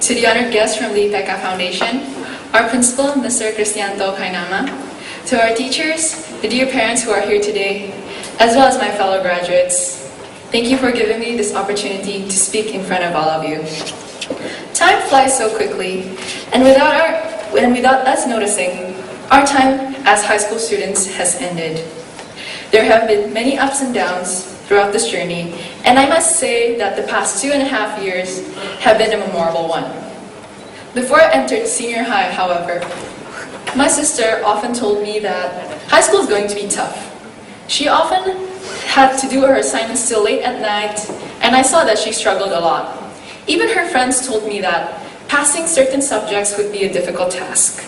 to the honored guests from the IPEKA Foundation, our principal, Mr. Cristianto Kainama, to our teachers, the dear parents who are here today, as well as my fellow graduates. Thank you for giving me this opportunity to speak in front of all of you. Time flies so quickly, and without us noticing, our time as high school students has ended. There have been many ups and downs throughout this journey, and I must say that the past 2.5 years have been a memorable one. Before I entered senior high, however, my sister often told me that high school is going to be tough. She often had to do her assignments till late at night, and I saw that she struggled a lot. Even her friends told me that passing certain subjects would be a difficult task.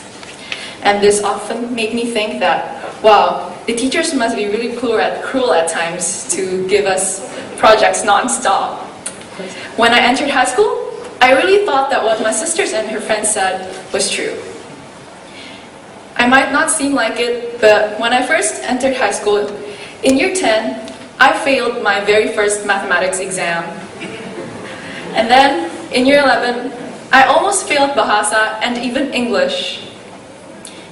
And this often made me think that, wow, the teachers must be really cruel at times to give us projects non-stop. When I entered high school, I really thought that what my sisters and her friends said was true. I might not seem like it, but when I first entered high school, in year 10, I failed my very first mathematics exam. And then, in year 11, I almost failed Bahasa and even English.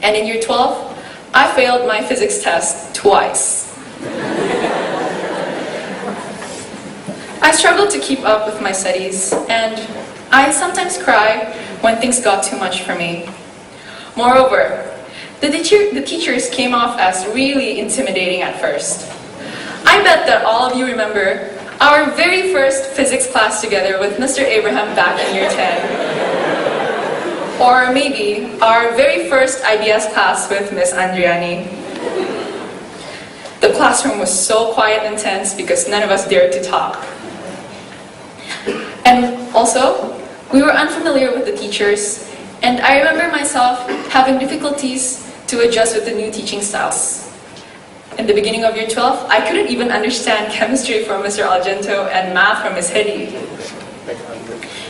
And in year 12, I failed my physics test twice. I struggled to keep up with my studies, and I sometimes cry when things got too much for me. Moreover, the teachers came off as really intimidating at first. I bet that all of you remember our very first physics class together with Mr. Abraham back in year 10. Or maybe our very first IBS class with Miss Andriani. The classroom was so quiet and tense because none of us dared to talk. And also, we were unfamiliar with the teachers, and I remember myself having difficulties to adjust with the new teaching styles. In the beginning of year 12, I couldn't even understand chemistry from Mr. Argento and math from Ms. Hedy.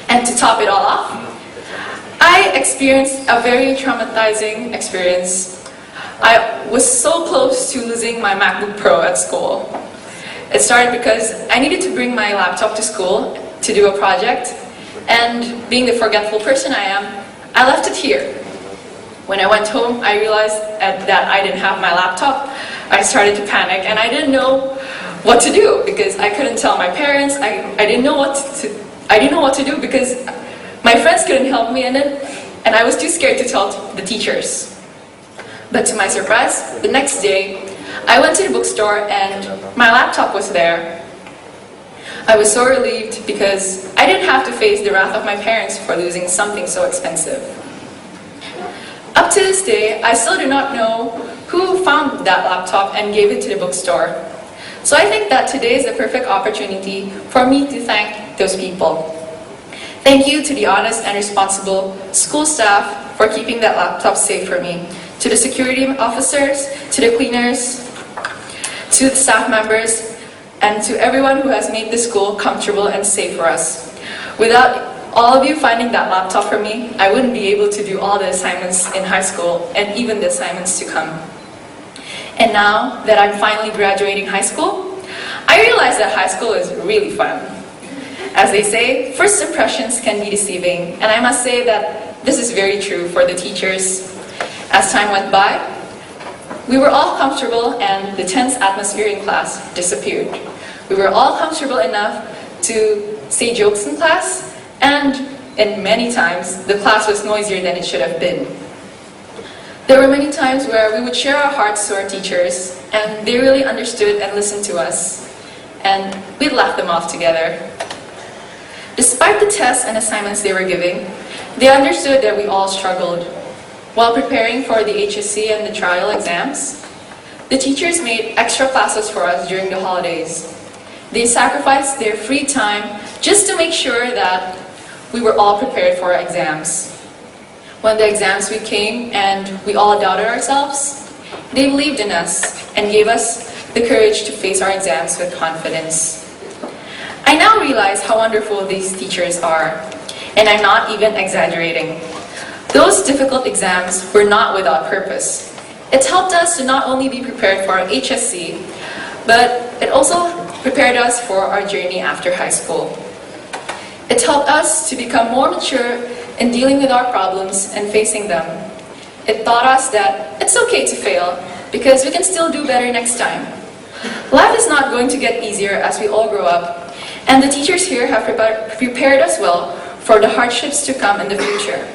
And to top it all off, I experienced a very traumatizing experience. I was so close to losing my MacBook Pro at school. It started because I needed to bring my laptop to school to do a project, and being the forgetful person I am, I left it here. When I went home, I realized that I didn't have my laptop. I started to panic, and I didn't know what to do because I couldn't tell my parents. I didn't know what to do because my friends couldn't help me, and I was too scared to tell the teachers. But to my surprise, the next day, I went to the bookstore and my laptop was there. I was so relieved because I didn't have to face the wrath of my parents for losing something so expensive. Up to this day, I still do not know who found that laptop and gave it to the bookstore. So I think that today is the perfect opportunity for me to thank those people. Thank you to the honest and responsible school staff for keeping that laptop safe for me, to the security officers, to the cleaners, to the staff members, and to everyone who has made the school comfortable and safe for us. Without all of you finding that laptop for me, I wouldn't be able to do all the assignments in high school and even the assignments to come. And now that I'm finally graduating high school, I realize that high school is really fun. As they say, first impressions can be deceiving, and I must say that this is very true for the teachers. As time went by, we were all comfortable and the tense atmosphere in class disappeared. We were all comfortable enough to say jokes in class, and many times the class was noisier than it should have been. There were many times where we would share our hearts to our teachers, and they really understood and listened to us, and we'd laugh them off together. Despite the tests and assignments they were giving, they understood that we all struggled. While preparing for the HSC and the trial exams, the teachers made extra classes for us during the holidays. They sacrificed their free time just to make sure that we were all prepared for our exams. When the exams week came and we all doubted ourselves, they believed in us and gave us the courage to face our exams with confidence. I now realize how wonderful these teachers are, and I'm not even exaggerating. Those difficult exams were not without purpose. It helped us to not only be prepared for our HSC, but it also prepared us for our journey after high school. It helped us to become more mature in dealing with our problems and facing them. It taught us that it's okay to fail because we can still do better next time. Life is not going to get easier as we all grow up, and the teachers here have prepared us well for the hardships to come in the future.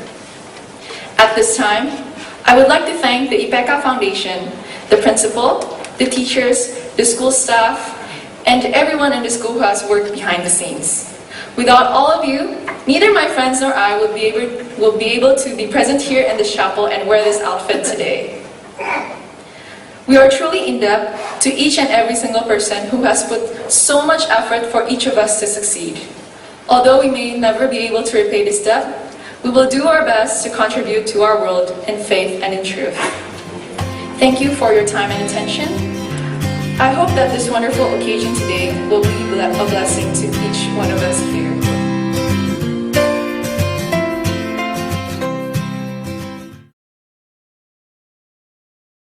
At this time, I would like to thank the IPEKA Foundation, the principal, the teachers, the school staff, and everyone in the school who has worked behind the scenes. Without all of you, neither my friends nor I will be able to be present here in this chapel and wear this outfit today. We are truly in debt to each and every single person who has put so much effort for each of us to succeed. Although we may never be able to repay this debt, we will do our best to contribute to our world in faith and in truth. Thank you for your time and attention. I hope that this wonderful occasion today will be a blessing to each one of us here.